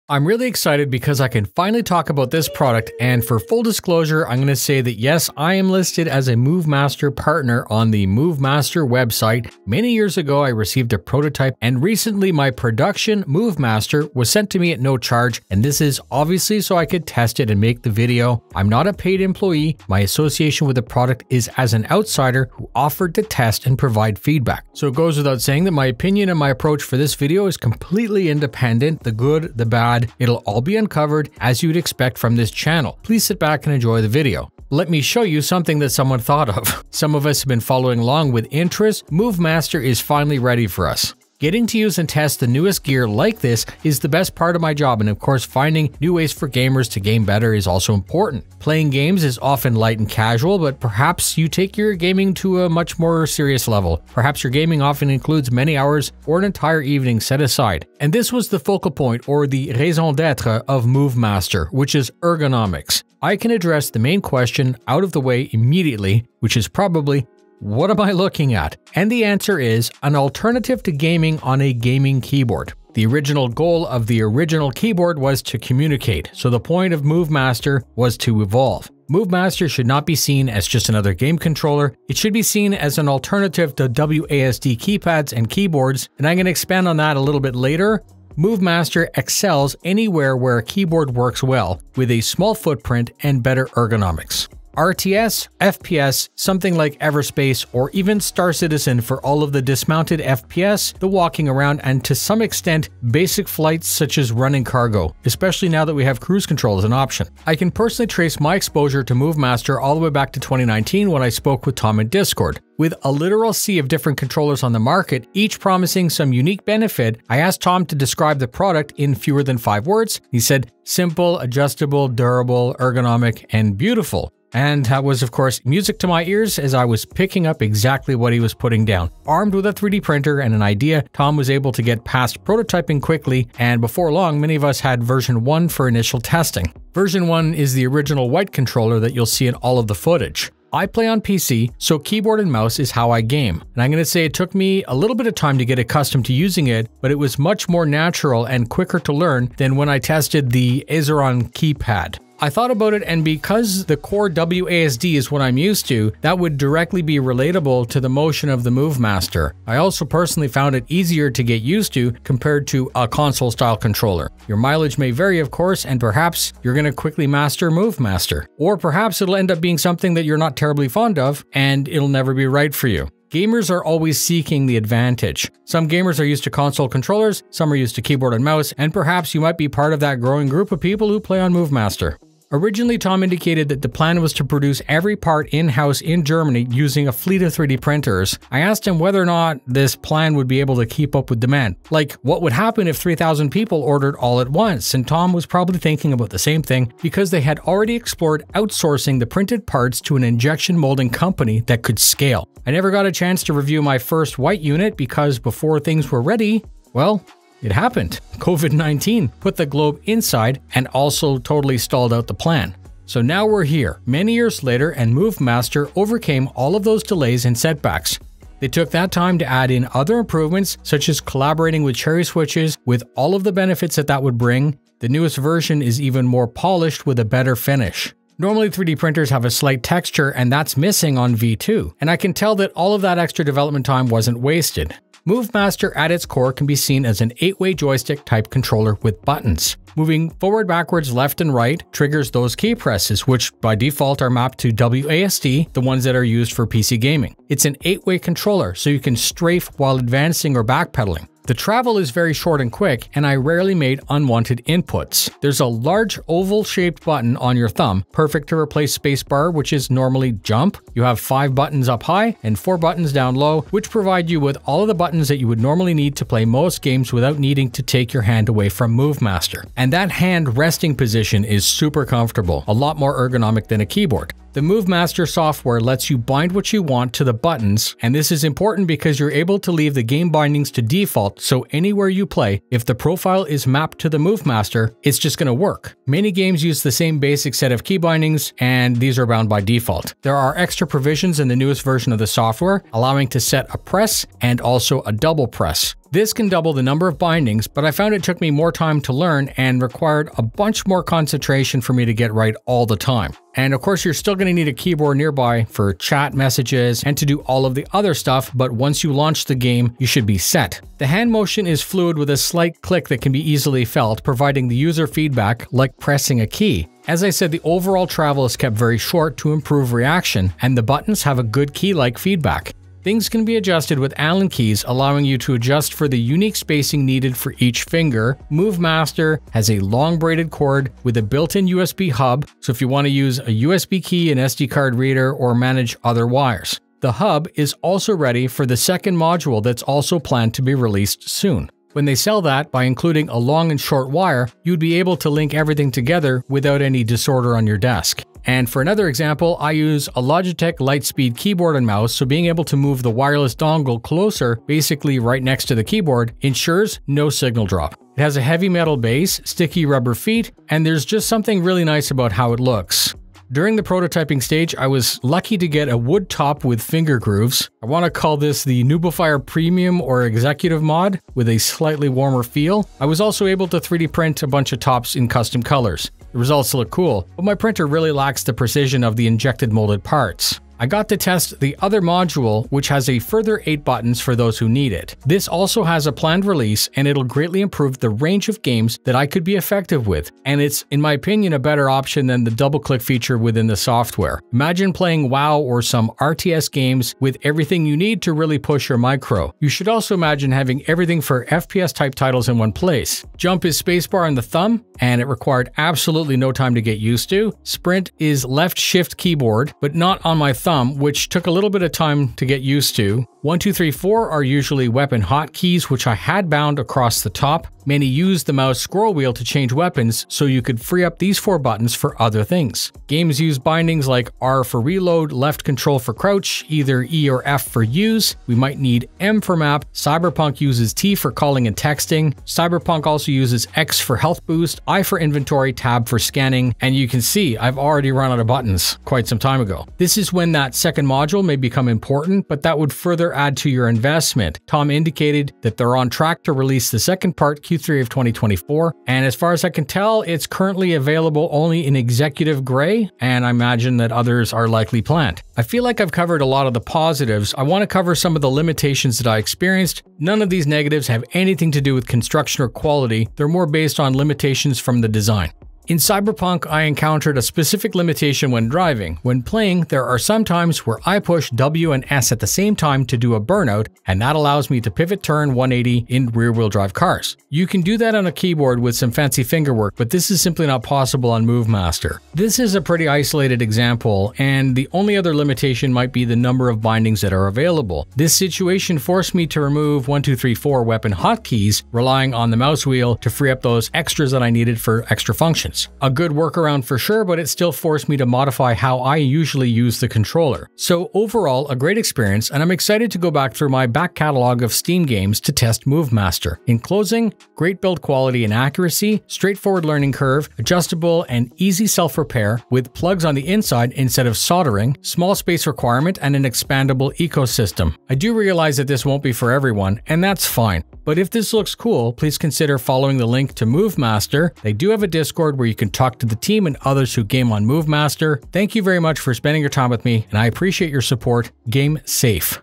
I'm really excited because I can finally talk about this product, and for full disclosure, I'm going to say that yes, I am listed as a MoveMaster partner on the MoveMaster website. Many years ago, I received a prototype, and recently my production MoveMaster was sent to me at no charge, and this is obviously so I could test it and make the video. I'm not a paid employee. My association with the product is as an outsider who offered to test and provide feedback. So it goes without saying that my opinion and my approach for this video is completely independent, the good, the bad. It'll all be uncovered as you'd expect from this channel. Please sit back and enjoy the video. Let me show you something that someone thought of. Some of us have been following along with interest. MoveMaster is finally ready for us. Getting to use and test the newest gear like this is the best part of my job, and of course finding new ways for gamers to game better is also important. Playing games is often light and casual, but perhaps you take your gaming to a much more serious level. Perhaps your gaming often includes many hours or an entire evening set aside. And this was the focal point, or the raison d'etre of MoveMaster, which is ergonomics. I can address the main question out of the way immediately, which is probably, what am I looking at? And the answer is an alternative to gaming on a gaming keyboard. The original goal of the original keyboard was to communicate, so the point of MoveMaster was to evolve. MoveMaster should not be seen as just another game controller. It should be seen as an alternative to WASD keypads and keyboards, and I'm going to expand on that a little bit later. MoveMaster excels anywhere where a keyboard works well, with a small footprint and better ergonomics. RTS, FPS, something like Everspace, or even starcitizen for all of the dismounted FPS, the walking around, and to some extent, basic flights such as running cargo, especially now that we have cruise control as an option. I can personally trace my exposure to MoveMaster all the way back to 2019 when I spoke with Tom in Discord. With a literal sea of different controllers on the market, each promising some unique benefit, I asked Tom to describe the product in fewer than 5 words. He said, simple, adjustable, durable, ergonomic, and beautiful. And that was, of course, music to my ears as I was picking up exactly what he was putting down. Armed with a 3D printer and an idea, Tom was able to get past prototyping quickly, and before long, many of us had version 1 for initial testing. Version 1 is the original white controller that you'll see in all of the footage. I play on PC, so keyboard and mouse is how I game. And I'm going to say it took me a little bit of time to get accustomed to using it, but it was much more natural and quicker to learn than when I tested the Azeron keypad. I thought about it, and because the core WASD is what I'm used to, that would directly be relatable to the motion of the MoveMaster. I also personally found it easier to get used to compared to a console-style controller. Your mileage may vary, of course, and perhaps you're going to quickly master MoveMaster. Or perhaps it'll end up being something that you're not terribly fond of, and it'll never be right for you. Gamers are always seeking the advantage. Some gamers are used to console controllers, some are used to keyboard and mouse, and perhaps you might be part of that growing group of people who play on MoveMaster. Originally, Tom indicated that the plan was to produce every part in-house in Germany using a fleet of 3D printers. I asked him whether or not this plan would be able to keep up with demand. Like, what would happen if 3,000 people ordered all at once? And Tom was probably thinking about the same thing because they had already explored outsourcing the printed parts to an injection molding company that could scale. I never got a chance to review my first white unit because before things were ready, well, it happened. COVID-19 put the globe inside and also totally stalled out the plan. So now we're here, many years later, and MoveMaster overcame all of those delays and setbacks. They took that time to add in other improvements, such as collaborating with cherry switches with all of the benefits that would bring. The newest version is even more polished with a better finish. Normally 3D printers have a slight texture, and that's missing on V2, and I can tell that all of that extra development time wasn't wasted. MoveMaster at its core can be seen as an 8-way joystick type controller with buttons. Moving forward, backwards, left, and right triggers those key presses, which by default are mapped to WASD, the ones that are used for PC gaming. It's an 8-way controller, so you can strafe while advancing or backpedaling. The travel is very short and quick, and I rarely made unwanted inputs. There's a large oval-shaped button on your thumb, perfect to replace spacebar, which is normally jump. You have 5 buttons up high and 4 buttons down low, which provide you with all of the buttons that you would normally need to play most games without needing to take your hand away from MoveMaster. And that hand resting position is super comfortable, a lot more ergonomic than a keyboard. The MoveMaster software lets you bind what you want to the buttons, and this is important because you're able to leave the game bindings to default, so anywhere you play, if the profile is mapped to the MoveMaster, it's just going to work. Many games use the same basic set of key bindings, and these are bound by default. There are extra provisions in the newest version of the software, allowing to set a press and also a double press. This can double the number of bindings, but I found it took me more time to learn and required a bunch more concentration for me to get right all the time. And of course, you're still going to need a keyboard nearby for chat messages and to do all of the other stuff, but once you launch the game, you should be set. The hand motion is fluid with a slight click that can be easily felt, providing the user feedback like pressing a key. As I said, the overall travel is kept very short to improve reaction, and the buttons have a good key-like feedback. Things can be adjusted with Allen keys, allowing you to adjust for the unique spacing needed for each finger. Move Master has a long braided cord with a built-in USB hub, so if you want to use a USB key, an SD card reader, or manage other wires. The hub is also ready for the second module that's also planned to be released soon. When they sell that, by including a long and short wire, you'd be able to link everything together without any disorder on your desk. And for another example, I use a Logitech Lightspeed keyboard and mouse, so being able to move the wireless dongle closer, basically right next to the keyboard, ensures no signal drop. It has a heavy metal base, sticky rubber feet, and there's just something really nice about how it looks. During the prototyping stage, I was lucky to get a wood top with finger grooves. I want to call this the Noobifier Premium or Executive mod with a slightly warmer feel. I was also able to 3D print a bunch of tops in custom colors. The results look cool, but my printer really lacks the precision of the injected molded parts. I got to test the other module, which has a further 8 buttons for those who need it. This also has a planned release, and it'll greatly improve the range of games that I could be effective with, and it's, in my opinion, a better option than the double-click feature within the software. Imagine playing WoW or some RTS games with everything you need to really push your micro. You should also imagine having everything for FPS-type titles in one place. Jump is spacebar on the thumb, and it required absolutely no time to get used to. Sprint is left-shift keyboard, but not on my thumb, which took a little bit of time to get used to. 1, 2, 3, 4 are usually weapon hotkeys, which I had bound across the top. Many use the mouse scroll wheel to change weapons, so you could free up these 4 buttons for other things. Games use bindings like R for reload, left control for crouch, either E or F for use. We might need M for map. Cyberpunk uses T for calling and texting. Cyberpunk also uses X for health boost, I for inventory, tab for scanning, and you can see I've already run out of buttons quite some time ago. This is when that second module may become important, but that would further add to your investment. Tom indicated that they're on track to release the second part Q3 of 2024, and as far as I can tell, it's currently available only in executive gray, and I imagine that others are likely planned. I feel like I've covered a lot of the positives. I want to cover some of the limitations that I experienced. None of these negatives have anything to do with construction or quality. They're more based on limitations from the design. In Cyberpunk, I encountered a specific limitation when driving. When playing, there are some times where I push W and S at the same time to do a burnout, and that allows me to pivot turn 180 in rear-wheel drive cars. You can do that on a keyboard with some fancy fingerwork, but this is simply not possible on Move Master. This is a pretty isolated example, and the only other limitation might be the number of bindings that are available. This situation forced me to remove 1, 2, 3, 4 weapon hotkeys, relying on the mouse wheel to free up those extras that I needed for extra functions. A good workaround for sure, but it still forced me to modify how I usually use the controller. So overall, a great experience, and I'm excited to go back through my back catalog of Steam games to test Move Master. In closing, great build quality and accuracy, straightforward learning curve, adjustable and easy self-repair with plugs on the inside instead of soldering, small space requirement, and an expandable ecosystem. I do realize that this won't be for everyone, and that's fine. But if this looks cool, please consider following the link to Move Master. They do have a Discord where you can talk to the team and others who game on Move Master. Thank you very much for spending your time with me, and I appreciate your support. Game safe.